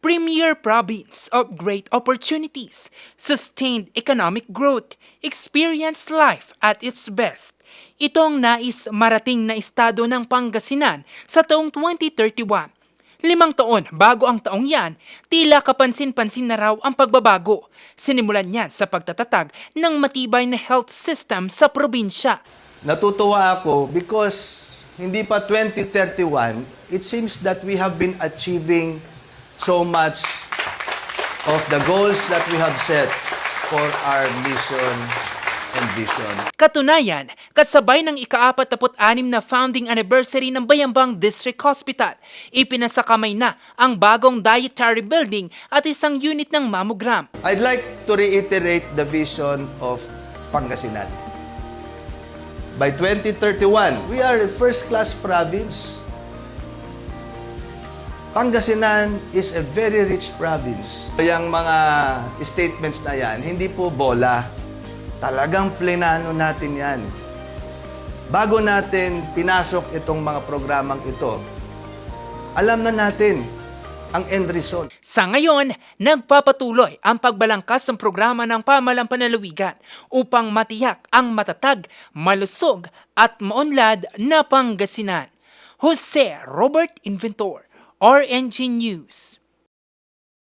premier province of great opportunities, sustained economic growth, experienced life at its best. Ito ang nais marating na estado ng Pangasinan sa taong 2031. 5 taon bago ang taong yan, tila kapansin-pansin na raw ang pagbabago. Sinimulan yan sa pagtatatag ng matibay na health system sa probinsya. Natutuwa ako because hindi pa 2031, it seems that we have been achieving so much of the goals that we have set for our mission and vision. Katunayan, kasabay ng ika-46 na founding anniversary ng Bayambang District Hospital, ipinasakamay na ang bagong dietary building at isang unit ng mammogram. I'd like to reiterate the vision of Pangasinan. By 2031, we are a first-class province. Pangasinan is a very rich province. Yung mga statements na yan, hindi po bola. Talagang plenano natin yan. Bago natin pinasok itong mga programang ito, alam na natin ang end result. Sa ngayon, nagpapatuloy ang pagbalangkas ng programa ng pamahalang panlalawigan upang matiyak ang matatag, malusog at maunlad na Pangasinan. Jose Robert Inventor, RNG News.